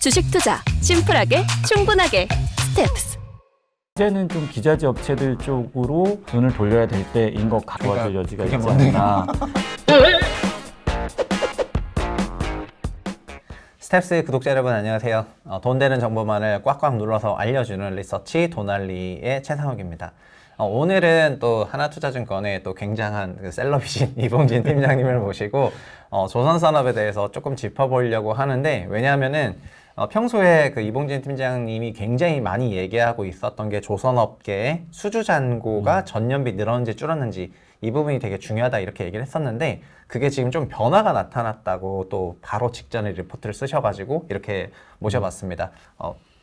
주식 투자 심플하게 충분하게 스텝스. 이제는 좀 기자재 업체들 쪽으로 눈을 돌려야 될 때인 것 같아서 여지가 있지 않나. 스텝스 구독자 여러분 안녕하세요. 돈 되는 정보만을 꽉꽉 눌러서 알려주는 리서치 도날리의 최상욱입니다. 오늘은 또 하나투자증권의 또 굉장한 그 셀럽이신 이봉진 팀장님을 모시고 조선산업에 대해서 조금 짚어보려고 하는데, 왜냐하면은 평소에 그 이봉진 팀장님이 굉장히 많이 얘기하고 있었던 게 조선업계의 수주잔고가 전년비 늘었는지 줄었는지 이 부분이 되게 중요하다 이렇게 얘기를 했었는데, 그게 지금 좀 변화가 나타났다고 또 바로 직전에 리포트를 쓰셔가지고 이렇게 모셔봤습니다.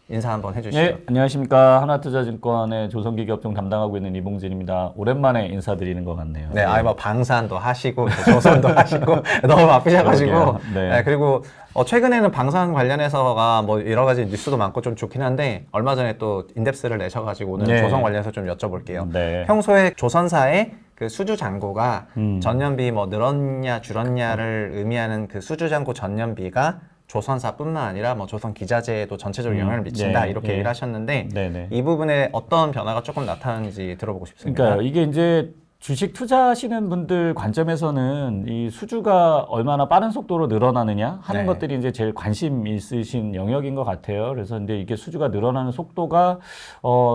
인사 한번 해주시죠. 네, 안녕하십니까. 하나투자증권의 조선기업종 담당하고 있는 이봉진입니다. 오랜만에 인사드리는 것 같네요. 네, 뭐 방산도 하시고 조선도 하시고 너무 바쁘셔가지고. 네, 그리고 최근에는 방산 관련해서가 뭐 여러 가지 뉴스도 많고 좀 좋긴 한데, 얼마 전에 또 인덱스를 내셔가지고 오늘 조선 관련해서 좀 여쭤볼게요. 네. 평소에 조선사의 그 수주 잔고가 전년비 뭐 늘었냐 줄었냐를 의미하는 그 수주 잔고 전년비가 조선사뿐만 아니라 뭐 조선 기자재에도 전체적으로 영향을 미친다 이렇게 얘기를 하셨는데, 이 부분에 어떤 변화가 조금 나타나는지 들어보고 싶습니다. 그러니까 이게 이제 주식 투자하시는 분들 관점에서는 이 수주가 얼마나 빠른 속도로 늘어나느냐 하는 것들이 이제 제일 관심 있으신 영역인 것 같아요. 그래서 근데 이게 수주가 늘어나는 속도가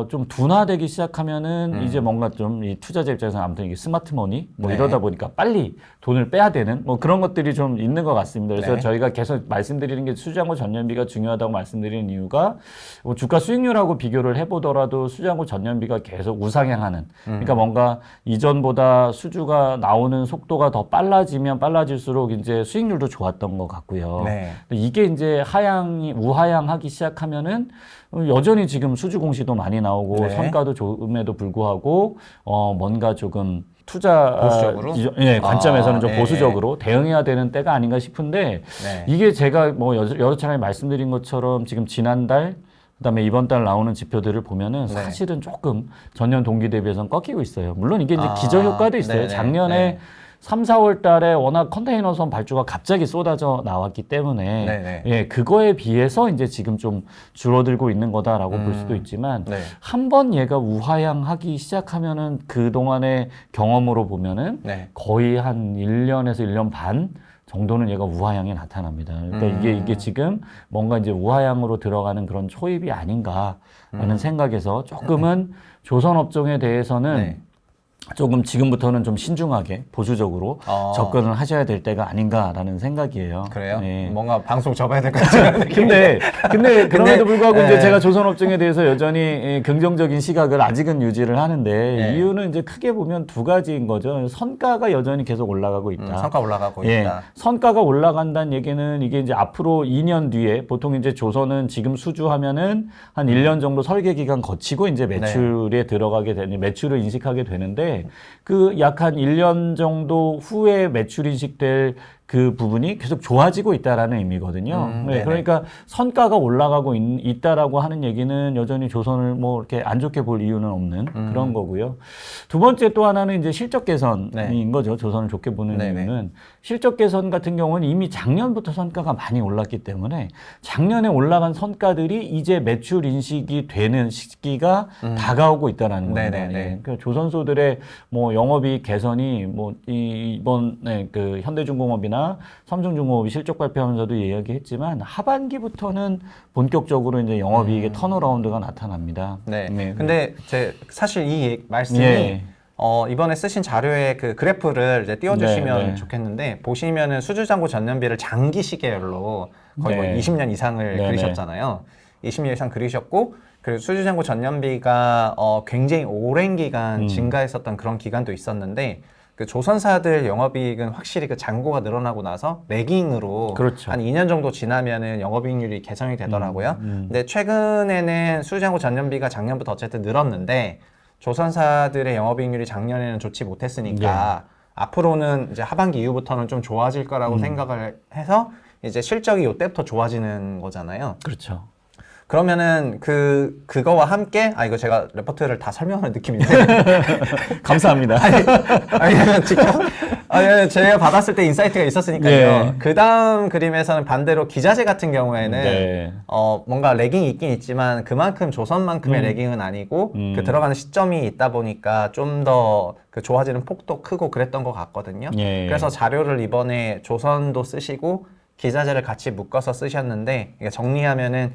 좀 둔화되기 시작하면은 이제 뭔가 좀 이 투자자 입장에서는 아무튼 이게 스마트머니 뭐 이러다 보니까 빨리 돈을 빼야 되는 뭐 그런 것들이 좀 있는 것 같습니다. 그래서 저희가 계속 말씀드리는 게 수주잔고 전년비가 중요하다고 말씀드리는 이유가 뭐 주가 수익률하고 비교를 해보더라도 수주잔고 전년비가 계속 우상향하는, 그러니까 뭔가 이전보다 수주가 나오는 속도가 더 빨라지면 빨라질수록 이제 수익률도 좋았던 것 같고요. 이게 이제 우하향하기 시작하면은 여전히 지금 수주 공시도 많이 나오고 성과도 좋음에도 불구하고 뭔가 조금 투자 보수적으로? 관점에서는 좀 보수적으로 대응해야 되는 때가 아닌가 싶은데, 이게 제가 뭐 여러 차례 말씀드린 것처럼 지금 지난달 그다음에 이번 달 나오는 지표들을 보면은 사실은 조금 전년 동기 대비해서는 꺾이고 있어요. 물론 이게 이제 기저효과도 있어요. 작년에 3, 4월 달에 워낙 컨테이너선 발주가 갑자기 쏟아져 나왔기 때문에 그거에 비해서 이제 지금 좀 줄어들고 있는 거다라고 볼 수도 있지만, 한번 얘가 우하향하기 시작하면은 그동안의 경험으로 보면은 거의 한 1년에서 1년 반 정도는 얘가 우하향이 나타납니다. 그러니까 이게 지금 뭔가 이제 우하향으로 들어가는 그런 초입이 아닌가라는 생각에서 조금은 조선업종에 대해서는 조금 지금부터는 좀 신중하게 보수적으로 접근을 하셔야 될 때가 아닌가라는 생각이에요. 그래요? 뭔가 방송 접어야 될 것 같아요. 근데 그럼에도 불구하고 이제 제가 조선업종에 대해서 여전히 긍정적인 시각을 아직은 유지를 하는데, 이유는 이제 크게 보면 두 가지인 거죠. 선가가 여전히 계속 올라가고 있다. 선가 올라가고 있다. 선가가 올라간다는 얘기는 이게 이제 앞으로 2년 뒤에 보통 이제 조선은 지금 수주하면은 한 1년 정도 설계 기간 거치고 이제 매출에 들어가게 되는, 매출을 인식하게 되는데, 그 약 한 1년 정도 후에 매출 인식될 그 부분이 계속 좋아지고 있다라는 의미거든요. 그러니까 선가가 올라가고 있다라고 하는 얘기는 여전히 조선을 뭐 이렇게 안 좋게 볼 이유는 없는 그런 거고요. 두 번째 또 하나는 이제 실적 개선인 거죠. 조선을 좋게 보는 이유는 실적 개선 같은 경우는 이미 작년부터 선가가 많이 올랐기 때문에 작년에 올라간 선가들이 이제 매출 인식이 되는 시기가 다가오고 있다라는 겁니다. 그러니까 조선소들의 뭐 영업이익 개선이 뭐 이번에 그 현대중공업이나 삼성중공업이 실적 발표하면서도 이야기했지만 하반기부터는 본격적으로 이제 영업이익의 턴어라운드가 나타납니다. 근데 사실 이 말씀이 이번에 쓰신 자료에 그 그래프를 이제 띄워주시면 좋겠는데, 보시면은 수주잔고 전년비를 장기 시계열로 거의 뭐 20년 이상을 그리셨잖아요. 20년 이상 그리셨고, 그리고 수주잔고 전년비가 굉장히 오랜 기간 증가했었던 그런 기간도 있었는데, 그 조선사들 영업이익은 확실히 그 잔고가 늘어나고 나서 레깅으로 한 2년 정도 지나면은 영업이익률이 개선이 되더라고요. 근데 최근에는 수주잔고 전년비가 작년부터 어쨌든 늘었는데, 조선사들의 영업이익률이 작년에는 좋지 못했으니까 앞으로는 이제 하반기 이후부터는 좀 좋아질 거라고 생각을 해서 이제 실적이 이때부터 좋아지는 거잖아요. 그렇죠. 그러면은 그거와 함께 이거 제가 레포트를 다 설명하는 느낌인데 감사합니다. 아니 직접 예, 제가 받았을 때 인사이트가 있었으니까요. 예. 그 다음 그림에서는 반대로 기자재 같은 경우에는 네. 뭔가 레깅이 있긴 있지만 그만큼 조선만큼의 레깅은 아니고 그 들어가는 시점이 있다 보니까 좀 더 그 좋아지는 폭도 크고 그랬던 것 같거든요. 예. 그래서 자료를 이번에 조선도 쓰시고 기자재를 같이 묶어서 쓰셨는데 이게 정리하면은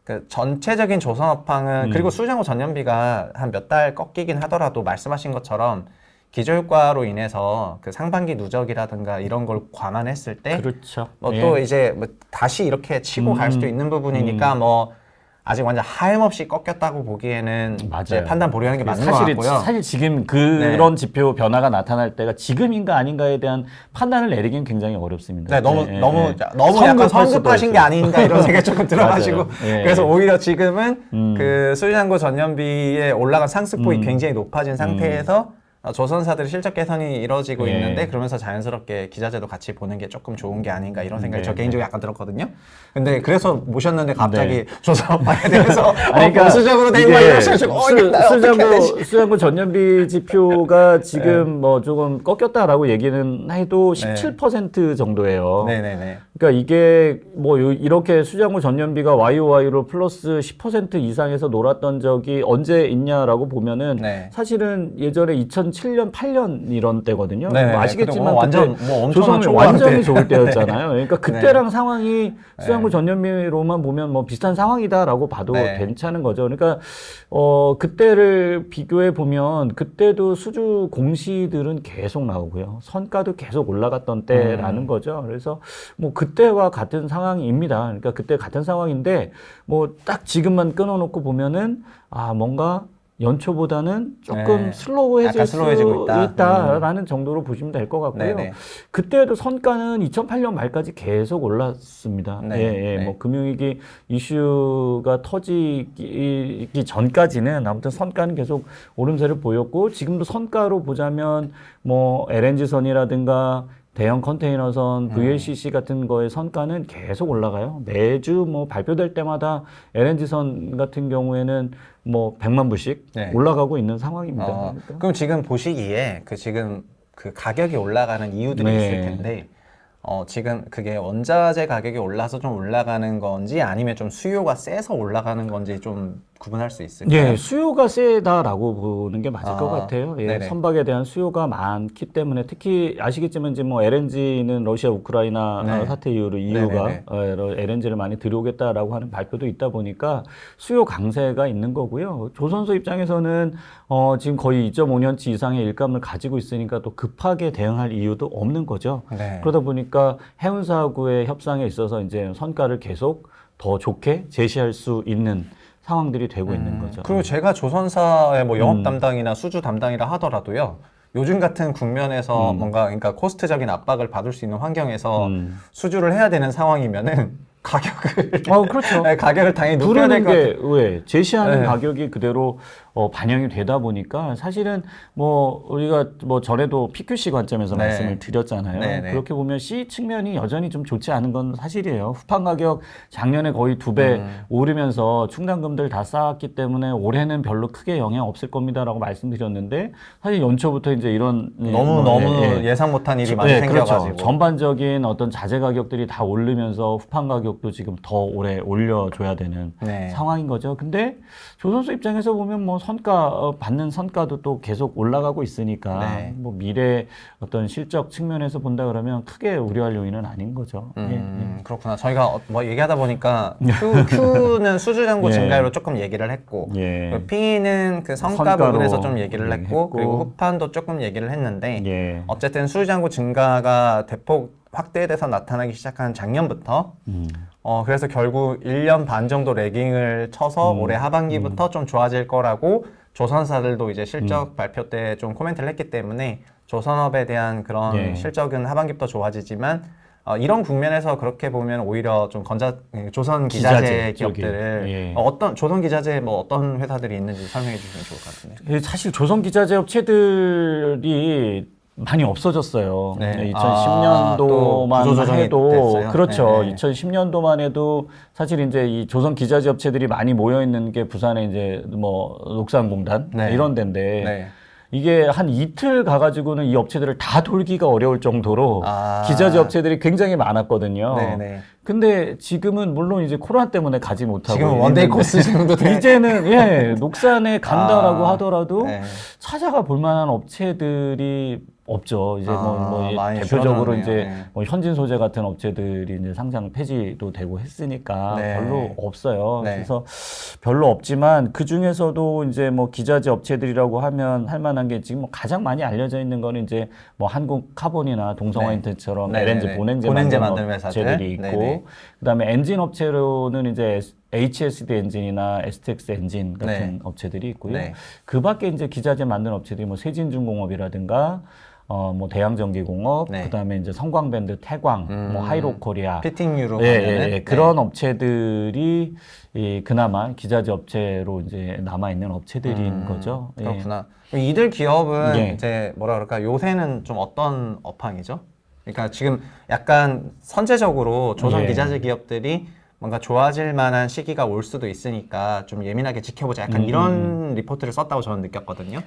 그 전체적인 조선업황은 그리고 수장고 전년비가 한 몇 달 꺾이긴 하더라도 말씀하신 것처럼 기저효과로 인해서 그 상반기 누적이라든가 이런 걸 감안했을 때 그렇죠. 뭐 예. 또 이제 뭐 다시 이렇게 치고 갈 수도 있는 부분이니까 뭐 아직 완전 하염없이 꺾였다고 보기에는 이제 맞아요. 판단 보류하는 게 맞는 것 같고요. 사실 지금 그런 지표 변화가 나타날 때가 지금인가 아닌가에 대한 판단을 내리기는 굉장히 어렵습니다. 네, 너무 예, 너무 예. 너무 약간 성급할 수도 성급하신 게 있어요. 아닌가 이런 생각이 조금 들어가지고 맞아요. 예, 그래서 예. 오히려 지금은 그 수장고 전년비에 올라간 상승폭이 굉장히 높아진 상태에서 조선사들의 실적 개선이 이루어지고 예. 있는데 그러면서 자연스럽게 기자재도 같이 보는 게 조금 좋은 게 아닌가 이런 생각이 저 네, 개인적으로 약간 들었거든요. 근데 그래서 모셨는데 갑자기 네. 조선업황에 대해서 그러니까 보수적으로 된 이게 거 이러셔가지고 수장고 전년비 지표가 지금 뭐 조금 꺾였다라고 얘기는 해도 17% 정도예요. 네네네. 그러니까 이게 뭐 이렇게 수장고 전년비가 YOY로 플러스 10% 이상에서 놀았던 적이 언제 있냐라고 보면은 네. 사실은 예전에 2007년, 8년 이런 때거든요. 네, 뭐 아시겠지만 그때 완전 그때 뭐 엄청난 조선이 초반 완전히 때. 좋을 때였잖아요. 그러니까 그때랑 상황이 수장고 네. 전년비로만 보면 뭐 비슷한 상황이다라고 봐도 네. 괜찮은 거죠. 그러니까 그때를 비교해 보면 그때도 수주 공시들은 계속 나오고요. 선가도 계속 올라갔던 때라는 거죠. 그래서 뭐 그때와 같은 상황입니다. 그러니까 그때 같은 상황인데 뭐 딱 지금만 끊어놓고 보면은 뭔가 연초보다는 조금 네. 슬로우해질 약간 슬로우해지고 수 있다. 있다라는 정도로 보시면 될 것 같고요. 네네. 그때도 선가는 2008년 말까지 계속 올랐습니다. 네. 예, 네. 뭐 금융위기 이슈가 터지기 전까지는 아무튼 선가는 계속 오름세를 보였고 지금도 선가로 보자면 뭐 LNG선이라든가 대형 컨테이너선, VLCC 같은 거의 선가는 계속 올라가요. 매주 뭐 발표될 때마다 LNG선 같은 경우에는 뭐 100만 불씩 네. 올라가고 있는 상황입니다. 그러니까. 그럼 지금 보시기에 지금 그 가격이 올라가는 이유들이 네. 있을 텐데 지금 그게 원자재 가격이 올라서 좀 올라가는 건지 아니면 좀 수요가 세서 올라가는 건지 좀 구분할 수 있을까요? 예, 수요가 세다라고 보는 게 맞을 것 같아요. 예, 네네. 선박에 대한 수요가 많기 때문에 특히 아시겠지만 이제 뭐 LNG는 러시아 우크라이나 네. 사태 이후로 EU가 네네네. LNG를 많이 들여오겠다라고 하는 발표도 있다 보니까 수요 강세가 있는 거고요. 조선소 입장에서는 지금 거의 2.5년치 이상의 일감을 가지고 있으니까 또 급하게 대응할 이유도 없는 거죠. 네. 그러다 보니까 해운사하고의 협상에 있어서 이제 선가를 계속 더 좋게 제시할 수 있는 상황들이 되고 있는 거죠. 그리고 제가 조선사의 뭐 영업 담당이나 수주 담당이라 하더라도요. 요즘 같은 국면에서 뭔가 그러니까 코스트적인 압박을 받을 수 있는 환경에서 수주를 해야 되는 상황이면은 가격을 그렇죠. 네, 가격을 당연히 높여야 될 부르는 것 같아요. 게 왜 제시하는 네. 가격이 그대로 반영이 되다 보니까 사실은 뭐 우리가 뭐 전에도 PQC 관점에서 네. 말씀을 드렸잖아요. 네, 네. 그렇게 보면 C 측면이 여전히 좀 좋지 않은 건 사실이에요. 후판 가격 작년에 거의 2배 오르면서 충당금들 다 쌓았기 때문에 올해는 별로 크게 영향 없을 겁니다라고 말씀드렸는데 사실 연초부터 이제 이런 너무 예상 못한 일이 많이 생겨가지고 그렇죠. 전반적인 어떤 자재 가격들이 다 오르면서 후판 가격도 지금 더 오래 올려줘야 되는 네. 상황인 거죠. 근데 조선소 입장에서 보면 뭐 선가 받는 선가도 또 계속 올라가고 있으니까 네. 뭐 미래 어떤 실적 측면에서 본다 그러면 크게 우려할 요인은 아닌 거죠. 그렇구나. 저희가 뭐 얘기하다 보니까 Q는 수주잔고 예. 증가율로 조금 얘기를 했고 예. 그리고 P는 그 성과 성과로 부분에서 좀 얘기를 했고 얘기했고. 그리고 후판도 조금 얘기를 했는데 예. 어쨌든 수주잔고 증가가 대폭 확대돼서 나타나기 시작한 작년부터 그래서 결국 1년 반 정도 레깅을 쳐서 올해 하반기부터 좀 좋아질 거라고 조선사들도 이제 실적 발표 때 좀 코멘트를 했기 때문에 조선업에 대한 그런 예. 실적은 하반기부터 좋아지지만 이런 국면에서 그렇게 보면 오히려 좀 조선 기자재 기자재 기업들을 쪽이, 예. 어떤 조선 기자재 뭐 어떤 회사들이 있는지 설명해 주시면 좋을 것 같은데. 사실 조선 기자재 업체들이 많이 없어졌어요. 네. 2010년도만 또 구조조정이 해도 됐어요? 그렇죠. 네. 2010년도만 해도 사실 이제 이 조선 기자재 업체들이 많이 모여 있는 게 부산에 이제 뭐 녹산공단 네. 이런 데인데 네. 이게 한 이틀 가가지고는 이 업체들을 다 돌기가 어려울 정도로 기자재 업체들이 굉장히 많았거든요. 네네. 근데 지금은 물론 이제 코로나 때문에 가지 못하고 지금 원데이 코스 정도 돼. 이제는 예, 녹산에 간다라고 하더라도 네. 찾아가 볼 만한 업체들이 없죠. 이제 많이 대표적으로 줄어들었네요. 이제 네. 뭐 현진 소재 같은 업체들이 이제 상장 폐지도 되고 했으니까 네. 별로 없어요. 네. 그래서 별로 없지만 그 중에서도 이제 뭐 기자재 업체들이라고 하면 할 만한 게 지금 뭐 가장 많이 알려져 있는 거는 이제 뭐 한국 카본이나 동성화인트처럼 네. LNG 네. 본행제 본행제 만드는 만드는 회사들. 업체들이 있고 네. 그다음에 엔진 업체로는 이제 HSD 엔진이나 STX 엔진 같은 네. 업체들이 있고요. 네. 그 밖에 이제 기자재 만드는 업체들이 뭐 세진중공업이라든가 뭐 대양전기공업, 네. 그다음에 이제 성광밴드, 태광, 뭐 하이로코리아, 피팅유로 예, 가면은 예, 그런 업체들이 그나마 기자재 업체로 이제 남아 있는 업체들인 거죠. 예. 그렇구나. 그럼 이들 기업은 예. 이제 뭐라 그럴까 요새는 좀 어떤 업황이죠? 그러니까 지금 약간 선제적으로 조선 예. 기자재 기업들이 뭔가 좋아질 만한 시기가 올 수도 있으니까 좀 예민하게 지켜보자. 약간 이런 리포트를 썼다고 저는 느꼈거든요.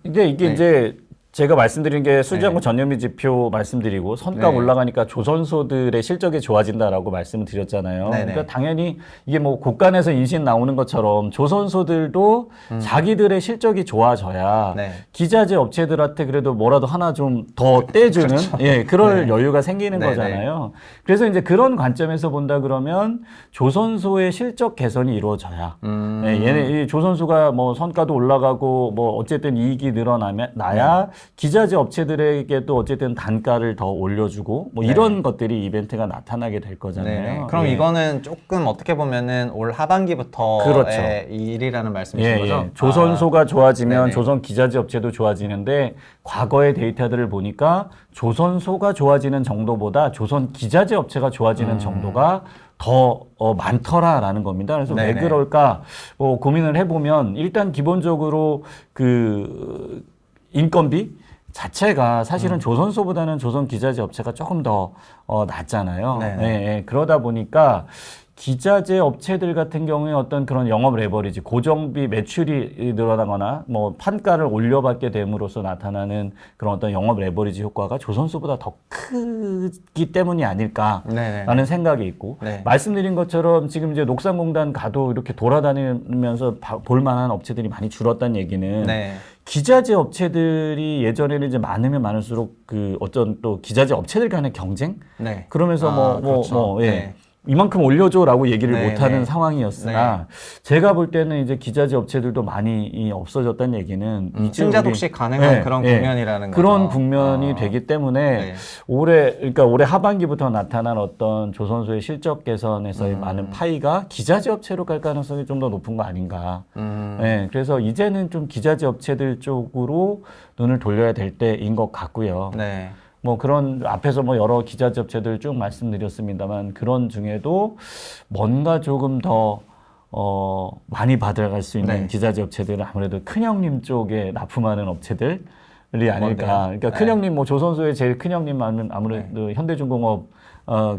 근데 이게 네. 이제 제가 말씀드린 게 수지하고 네. 전년비 지표 말씀드리고 선가 네. 올라가니까 조선소들의 실적이 좋아진다라고 말씀을 드렸잖아요. 네네. 그러니까 당연히 이게 뭐 곳간에서 인신 나오는 것처럼 조선소들도 자기들의 실적이 좋아져야 네. 기자재 업체들한테 그래도 뭐라도 하나 좀 더 떼주는 예, 그럴 네. 여유가 생기는 네네. 거잖아요. 그래서 이제 그런 관점에서 본다 그러면 조선소의 실적 개선이 이루어져야 예, 얘네 이 조선소가 뭐 선가도 올라가고 뭐 어쨌든 이익이 늘어나면 나야 기자재 업체들에게도 어쨌든 단가를 더 올려주고 뭐 네. 이런 것들이 이벤트가 나타나게 될 거잖아요. 네네. 그럼 예. 이거는 조금 어떻게 보면은 올 하반기부터의 그렇죠. 일이라는 말씀이신 예, 거죠? 예. 조선소가 좋아지면 네네. 조선 기자재 업체도 좋아지는데 과거의 데이터들을 보니까 조선소가 좋아지는 정도보다 조선 기자재 업체가 좋아지는 정도가 더 많더라라는 겁니다. 그래서 왜 네네. 그럴까 고민을 해보면 일단 기본적으로 그 인건비 자체가 사실은 조선소보다는 조선 기자재 업체가 조금 더 낫잖아요. 네네. 예, 예. 그러다 보니까 기자재 업체들 같은 경우에 어떤 그런 영업 레버리지, 고정비 매출이 늘어나거나 뭐 판가를 올려받게 됨으로써 나타나는 그런 어떤 영업 레버리지 효과가 조선소보다 더 크기 때문이 아닐까라는 네네. 생각이 있고 네. 말씀드린 것처럼 지금 이제 녹산공단 가도 이렇게 돌아다니면서 볼 만한 업체들이 많이 줄었다는 얘기는 네. 기자재 업체들이 예전에는 이제 많으면 많을수록 그 어떤 또 기자재 업체들 간의 경쟁 네. 그러면서 그렇죠. 예. 네. 이만큼 올려줘라고 얘기를 네, 못하는 네. 상황이었으나 제가 볼 때는 이제 기자재 업체들도 많이 없어졌다는 얘기는 이제 승자 우리- 독식 가능한 예, 그런 예. 국면이라는 그런 거죠. 국면이 되기 때문에 네. 그러니까 올해 하반기부터 나타난 어떤 조선소의 실적 개선에서의 많은 파이가 기자재 업체로 갈 가능성이 좀 더 높은 거 아닌가. 예, 그래서 이제는 좀 기자재 업체들 쪽으로 눈을 돌려야 될 때인 것 같고요. 네. 뭐 그런 앞에서 뭐 여러 기자재 업체들 쭉 말씀드렸습니다만 그런 중에도 뭔가 조금 더 많이 받아갈 수 있는 네. 기자재 업체들은 아무래도 큰형님 쪽에 납품하는 업체들이 아닐까. 뭔데요? 그러니까 네. 큰형님 뭐 조선소의 제일 큰형님은 아무래도 현대중공업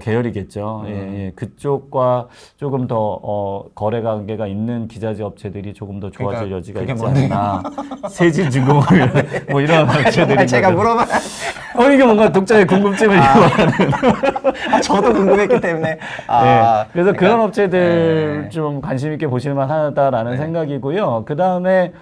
계열이겠죠. 예, 예. 그쪽과 조금 더 거래 관계가 있는 기자재 업체들이 조금 더 좋아질 그러니까 여지가 그게 있지 뭔데요? 않나. 세진중공업 뭐 이런 업체들이 제가 물어봐. 이게 뭔가 독자의 궁금증을 유발하는. 저도 궁금했기 때문에. 네. 그래서 그러니까, 그런 업체들 네. 좀 관심 있게 보실만 하다라는 네. 생각이고요. 그 다음에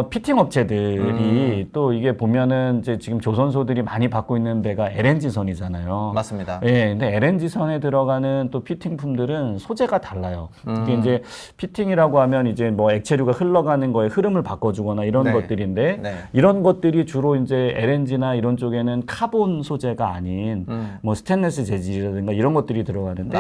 피팅 업체들이 또 이게 보면은 이제 지금 조선소들이 많이 받고 있는 데가 LNG선이잖아요. 맞습니다. 예, 근데 LNG선에 들어가는 또 피팅품들은 소재가 달라요. 이게 이제 피팅이라고 하면 이제 뭐 액체류가 흘러가는 거에 흐름을 바꿔주거나 이런 네. 것들인데 네. 이런 것들이 주로 이제 LNG나 이런 쪽에는 카본 소재가 아닌 뭐 스테인리스 재질이라든가 이런 것들이 들어가는데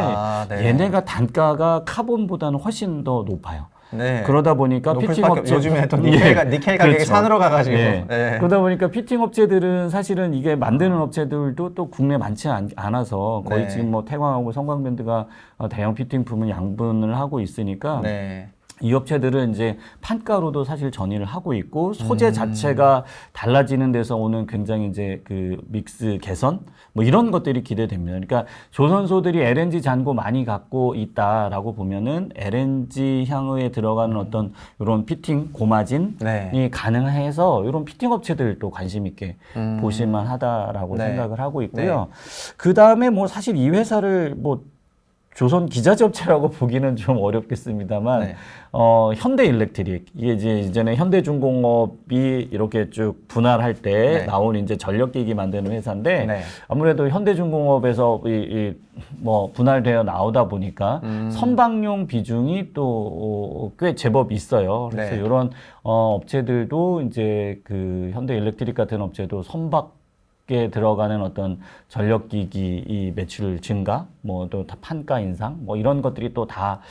네. 얘네가 단가가 카본보다는 훨씬 더 높아요. 네. 그러다 보니까 높을 피팅 수밖에- 업체 요즘에 또 니켈 가격이 그렇죠. 산으로 가가지고. 예. 네. 그러다 보니까 피팅 업체들은 사실은 이게 만드는 업체들도 또 국내 많지 않아서 거의 네. 지금 뭐 태광하고 성광밴드가 대형 피팅품을 양분을 하고 있으니까 네. 이 업체들은 이제 판가로도 사실 전이를 하고 있고 소재 자체가 달라지는 데서 오는 굉장히 이제 그 믹스 개선 뭐 이런 것들이 기대됩니다. 그러니까 조선소들이 LNG 잔고 많이 갖고 있다라고 보면은 LNG 향후에 들어가는 어떤 이런 피팅 고마진이 네. 가능해서 이런 피팅 업체들도 관심 있게 보실만 하다라고 네. 생각을 하고 있고요. 그 다음에 뭐 사실 이 회사를 뭐 조선 기자재 업체라고 보기는 좀 어렵겠습니다만, 네. 현대일렉트릭 이게 이제 이전에 현대중공업이 이렇게 쭉 분할할 때 네. 나온 이제 전력기기 만드는 회사인데 네. 아무래도 현대중공업에서 뭐 분할되어 나오다 보니까 선박용 비중이 또 꽤 제법 있어요. 그래서 네. 이런 업체들도 이제 그 현대일렉트릭 같은 업체도 선박에 들어가는 어떤 전력기기 이 매출 증가, 뭐 또 판가 인상, 뭐 이런 것들이 또 다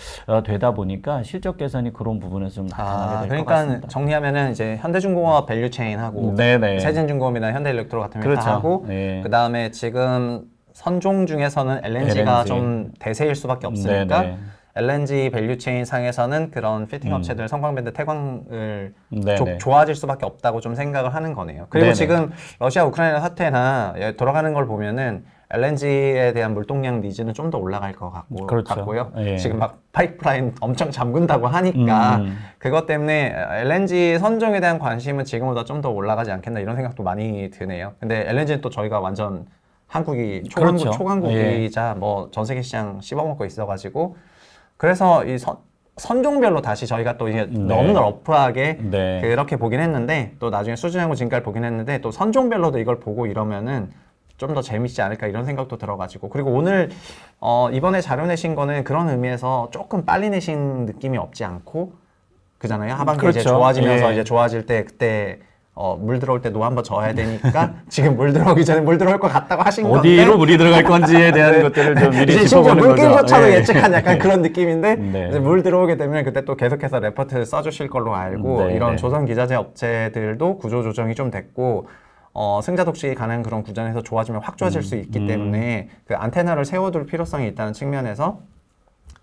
되다 보니까 실적 개선이 그런 부분에서 좀 나타나게 될 것 그러니까 같습니다. 정리하면은 이제 현대중공업 밸류체인하고 네네. 세진중공업이나 현대일렉트로 같은 회사 그렇죠. 하고 네. 그 다음에 지금 선종 중에서는 LNG가 LNG. 좀 대세일 수밖에 없으니까 네네. LNG 밸류체인 상에서는 그런 피팅 업체들 성광밴드 태광을 네네. 좋아질 수밖에 없다고 좀 생각을 하는 거네요. 그리고 네네. 지금 러시아 우크라이나 사태나 돌아가는 걸 보면은 LNG에 대한 물동량 니즈는 좀 더 올라갈 것 그렇죠. 같고요. 예. 지금 막 파이프라인 엄청 잠근다고 하니까 그것 때문에 LNG 선종에 대한 관심은 지금보다 좀 더 올라가지 않겠나 이런 생각도 많이 드네요. 근데 LNG는 또 저희가 완전 한국이 그렇죠. 초강국이자 뭐 전 세계 시장 씹어먹고 있어가지고 그래서 이 선종별로 다시 저희가 또 이게 너무 러프하게 네. 그렇게 보긴 했는데 또 나중에 수준하고 진가를 보긴 했는데 또 선종별로도 이걸 보고 이러면은 좀 더 재밌지 않을까 이런 생각도 들어가지고 그리고 오늘 이번에 자료 내신 거는 그런 의미에서 조금 빨리 내신 느낌이 없지 않고 그잖아요. 하반기에 이제 그렇죠. 좋아지면서 예. 이제 좋아질 때 그때 물 들어올 때 노 한번 져야 되니까 지금 물 들어오기 전에 물 들어올 것 같다고 하신 건데 어디로 물이 들어갈 건지에 대한 것들을 좀 미리 이제 심지어 짚어보는 거죠. 물길조차도 예. 예측한 약간 그런 느낌인데 네. 이제 물 들어오게 되면 그때 또 계속해서 레포트 써주실 걸로 알고 네, 이런 네. 조선 기자재 업체들도 구조 조정이 좀 됐고 승자 독식이 가는 그런 구전에서 좋아지면 확 좋아질 수 있기 때문에 그 안테나를 세워둘 필요성이 있다는 측면에서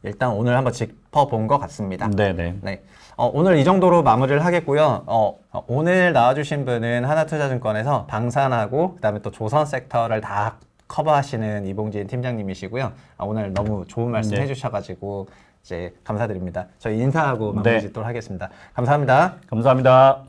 일단 오늘 한번 짚어본 것 같습니다. 네네. 네. 오늘 이 정도로 마무리를 하겠고요. 오늘 나와주신 분은 하나투자증권에서 방산하고 그다음에 또 조선 섹터를 다 커버하시는 이봉진 팀장님이시고요. 오늘 너무 좋은 말씀 네. 해주셔가지고 이제 감사드립니다. 저희 인사하고 마무리 네. 짓도록 하겠습니다. 감사합니다. 감사합니다.